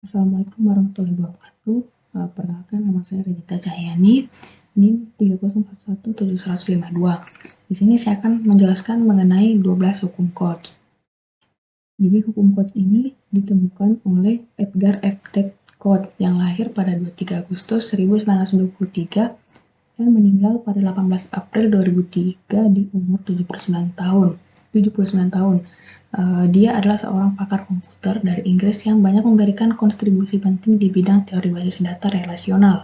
Assalamualaikum warahmatullahi wabarakatuh. Perkenalkan, nama saya Renita Cahyani, NIM 3011752. Di sini saya akan menjelaskan mengenai 12 hukum code. Jadi hukum code ini ditemukan oleh Edgar F. Code yang lahir pada 23 Agustus 1923 dan meninggal pada 18 April 2003 di umur 79 tahun. Dia adalah seorang pakar komputer dari Inggris yang banyak memberikan kontribusi penting di bidang teori basis data relasional.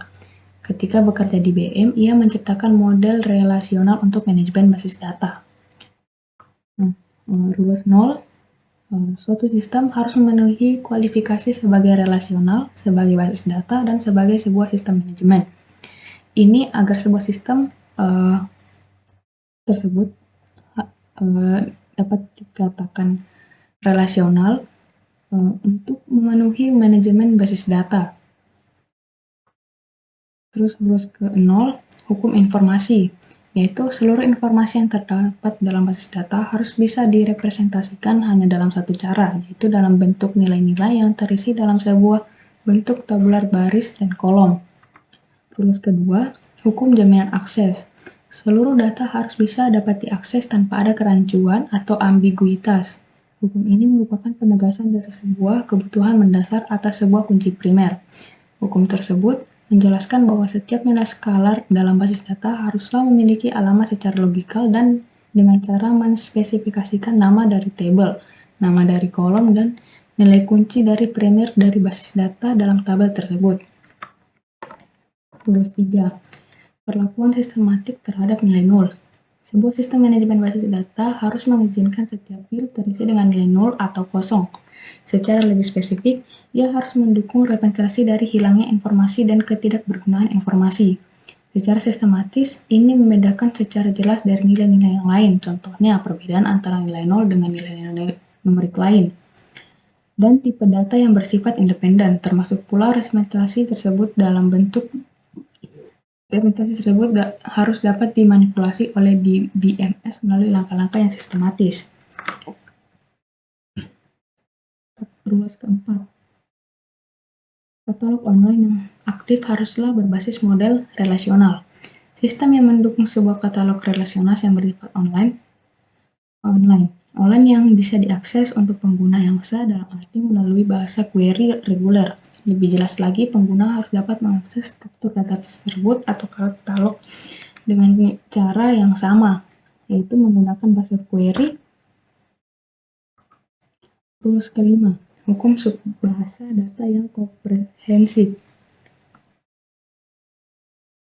Ketika bekerja di IBM, ia menciptakan model relasional untuk manajemen basis data. Rules 0, suatu sistem harus memenuhi kualifikasi sebagai relasional, sebagai basis data, dan sebagai sebuah sistem manajemen. Ini agar sebuah sistem tersebut dapat dikatakan relasional untuk memenuhi manajemen basis data. Terus rules ke-0, hukum informasi, yaitu seluruh informasi yang terdapat dalam basis data harus bisa direpresentasikan hanya dalam satu cara, yaitu dalam bentuk nilai-nilai yang terisi dalam sebuah bentuk tabular baris dan kolom. Rules kedua, hukum jaminan akses. Seluruh data harus bisa dapat diakses tanpa ada kerancuan atau ambiguitas. Hukum ini merupakan penegasan dari sebuah kebutuhan mendasar atas sebuah kunci primer. Hukum tersebut menjelaskan bahwa setiap nilai skalar dalam basis data haruslah memiliki alamat secara logikal dan dengan cara menspesifikasikan nama dari tabel, nama dari kolom, dan nilai kunci dari primer dari basis data dalam tabel tersebut. Rules 3. Perlakuan sistematik terhadap nilai nol. Sebuah sistem manajemen basis data harus mengizinkan setiap field terisi dengan nilai nol atau kosong. Secara lebih spesifik, ia harus mendukung representasi dari hilangnya informasi dan ketidakbergunaan informasi. Secara sistematis, ini membedakan secara jelas dari nilai-nilai yang lain, contohnya perbedaan antara nilai nol dengan nilai-nilai numerik lain. Dan tipe data yang bersifat independen, termasuk pula representasi tersebut harus dapat dimanipulasi oleh BMS melalui langkah-langkah yang sistematis. Rules keempat, katalog online yang aktif haruslah berbasis model relasional. Sistem yang mendukung sebuah katalog relasional yang bersifat online yang bisa diakses untuk pengguna yang sah dalam arti melalui bahasa query reguler. Lebih jelas lagi, pengguna harus dapat mengakses struktur data tersebut atau katalog dengan cara yang sama, yaitu menggunakan bahasa query. Rules kelima, hukum subbahasa data yang komprehensif.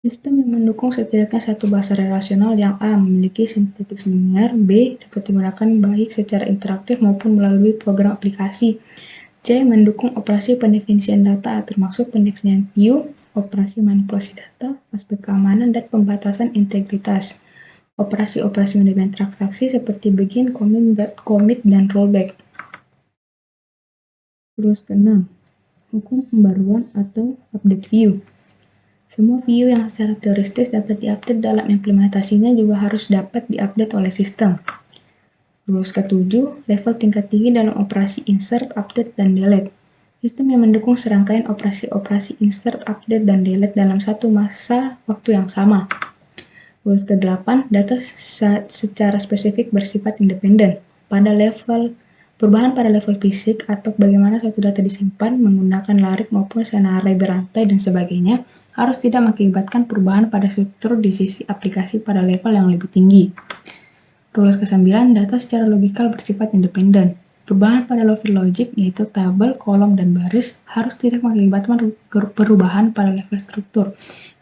Sistem yang mendukung setidaknya satu bahasa relasional yang A memiliki sintaksis linear, B dapat digunakan baik secara interaktif maupun melalui program aplikasi. C mendukung operasi pendefinisian data termasuk pendefinisian view, operasi manipulasi data, aspek keamanan, dan pembatasan integritas. Operasi-operasi manajemen transaksi seperti begin, commit, dan rollback. Rules ke-6, hukum pembaruan atau update view. Semua view yang secara teoretis dapat diupdate dalam implementasinya juga harus dapat diupdate oleh sistem. Rules ke-7, level tingkat tinggi dalam operasi insert, update, dan delete. Sistem yang mendukung serangkaian operasi-operasi insert, update, dan delete dalam satu masa waktu yang sama. Rules ke-8, data secara spesifik bersifat independen. Perubahan pada level fisik atau bagaimana suatu data disimpan menggunakan larik maupun senarai berantai dan sebagainya harus tidak mengakibatkan perubahan pada struktur di sisi aplikasi pada level yang lebih tinggi. Rules ke-9, data secara logikal bersifat independen. Perubahan pada level logic, yaitu tabel, kolom, dan baris, harus tidak mengakibatkan perubahan pada level struktur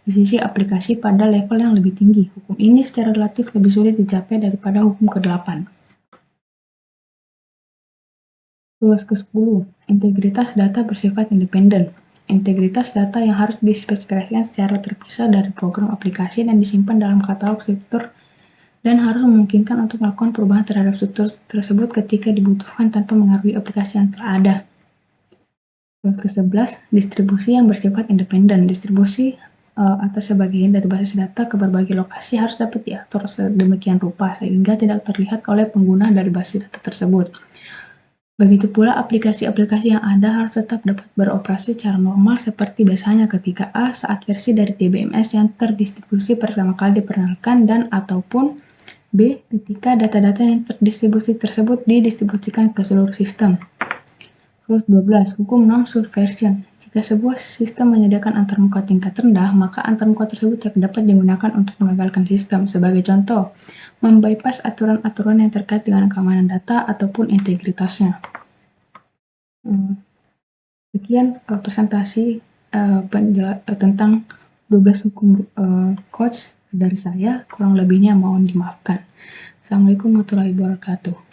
di sisi aplikasi pada level yang lebih tinggi. Hukum ini secara relatif lebih sulit dicapai daripada hukum ke-8. Rules ke-10, integritas data bersifat independen. Integritas data yang harus dispesifikasikan secara terpisah dari program aplikasi dan disimpan dalam katalog struktur dan harus memungkinkan untuk melakukan perubahan terhadap struktur tersebut ketika dibutuhkan tanpa mengaruhi aplikasi yang telah ada. Rules ke-11, distribusi yang bersifat independen. Distribusi atas sebagian dari basis data ke berbagai lokasi harus dapat diatur sedemikian rupa sehingga tidak terlihat oleh pengguna dari basis data tersebut. Begitu pula aplikasi-aplikasi yang ada harus tetap dapat beroperasi secara normal seperti biasanya ketika saat versi dari DBMS yang terdistribusi pertama kali diperkenalkan dan ataupun B. Ketika data-data yang terdistribusi tersebut didistribusikan ke seluruh sistem. Rules 12. Hukum non-subversion. Jika sebuah sistem menyediakan antarmuka tingkat rendah, maka antarmuka tersebut tidak dapat digunakan untuk menggagalkan sistem. Sebagai contoh, membypass aturan-aturan yang terkait dengan keamanan data ataupun integritasnya. Sekian presentasi tentang 12 hukum coach dari saya. Kurang lebihnya mohon dimaafkan. Assalamualaikum warahmatullahi wabarakatuh.